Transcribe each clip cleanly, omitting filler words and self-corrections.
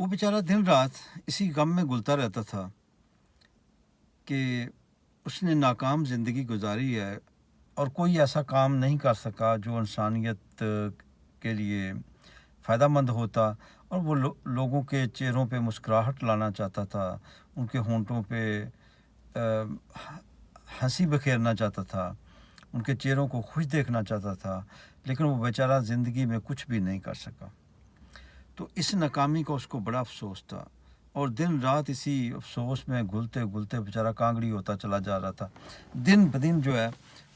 वो बेचारा दिन रात इसी गम में घुलता रहता था कि उसने नाकाम ज़िंदगी गुजारी है और कोई ऐसा काम नहीं कर सका जो इंसानियत के लिए फ़ायदेमंद होता। और वो लोगों के चेहरों पे मुस्कुराहट लाना चाहता था, उनके होंठों पे हंसी बखेरना चाहता था, उनके चेहरों को खुश देखना चाहता था, लेकिन वो बेचारा ज़िंदगी में कुछ भी नहीं कर सका। तो इस नाकामी का उसको बड़ा अफसोस था और दिन रात इसी अफसोस में घुलते घुलते बेचारा कांगड़ी होता चला जा रहा था। दिन ब दिन जो है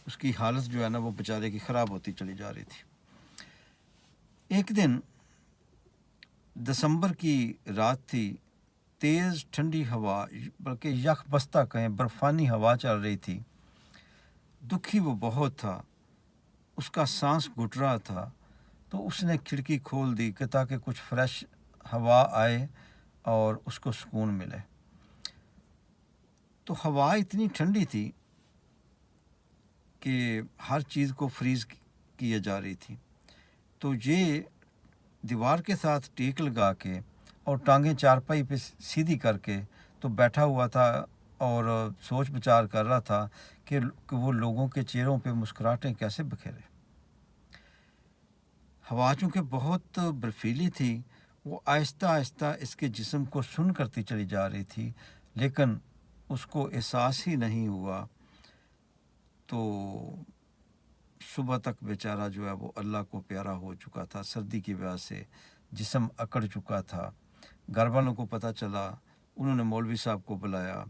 उसकी हालत जो है ना वो बेचारे की ख़राब होती चली जा रही थी। एक दिन दिसंबर की रात थी, तेज़ ठंडी हवा, बल्कि यख बस्ता कहें बर्फ़ानी हवा चल रही थी। दुखी वो बहुत था, उसका सांस घुट रहा था। तो उसने खिड़की खोल दी कि ताकि कुछ फ्रेश हवा आए और उसको सुकून मिले। तो हवा इतनी ठंडी थी कि हर चीज़ को फ्रीज़ किए जा रही थी। तो ये दीवार के साथ टेक लगा के और टांगें चारपाई पे सीधी करके तो बैठा हुआ था और सोच विचार कर रहा था कि वो लोगों के चेहरों पे मुस्कुराहटें कैसे बिखेरे। हवा चूँकि बहुत बर्फीली थी, वो आहिस्ता आहिस्ता इसके जिस्म को सुन करती चली जा रही थी, लेकिन उसको एहसास ही नहीं हुआ। तो सुबह तक बेचारा जो है वो अल्लाह को प्यारा हो चुका था। सर्दी की वजह से जिस्म अकड़ चुका था। घर वालों को पता चला, उन्होंने मौलवी साहब को बुलाया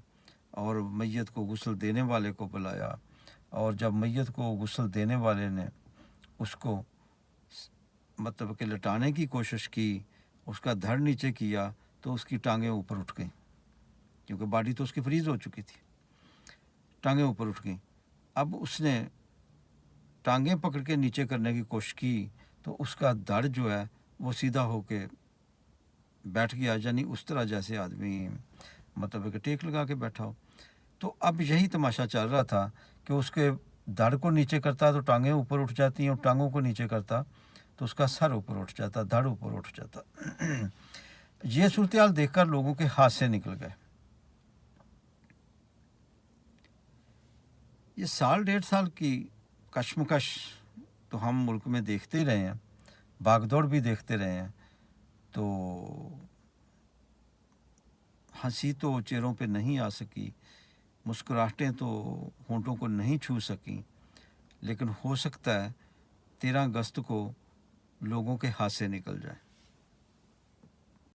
और मैयत को गुस्ल देने वाले को बुलाया। और जब मैयत को गुस्ल देने वाले ने उसको मतलब कि लटाने की कोशिश की, उसका धड़ नीचे किया, तो उसकी टांगें ऊपर उठ गईं, क्योंकि बॉडी तो उसकी फ्रीज़ हो चुकी थी। टांगें ऊपर उठ गईं। अब उसने टांगें पकड़ के नीचे करने की कोशिश की, तो उसका धड़ जो है वो सीधा होके बैठ गया, यानी उस तरह जैसे आदमी मतलब कि टेक लगा के बैठा हो। तो अब यही तमाशा चल रहा था कि उसके धड़ को नीचे करता तो टांगें ऊपर उठ जाती हैं, और टांगों को नीचे करता तो उसका सर ऊपर उठ जाता, धड़ ऊपर उठ जाता। ये सूरत-ए-हाल देखकर लोगों के हाथ से निकल गए। ये साल डेढ़ साल की कशमकश तो हम मुल्क में देखते ही रहे हैं, भागदौड़ भी देखते रहे हैं। तो हंसी तो चेहरों पे नहीं आ सकी, मुस्कुराहटें तो होंठों को नहीं छू सकीं, लेकिन हो सकता है 13 अगस्त को लोगों के हाथ से निकल जाए।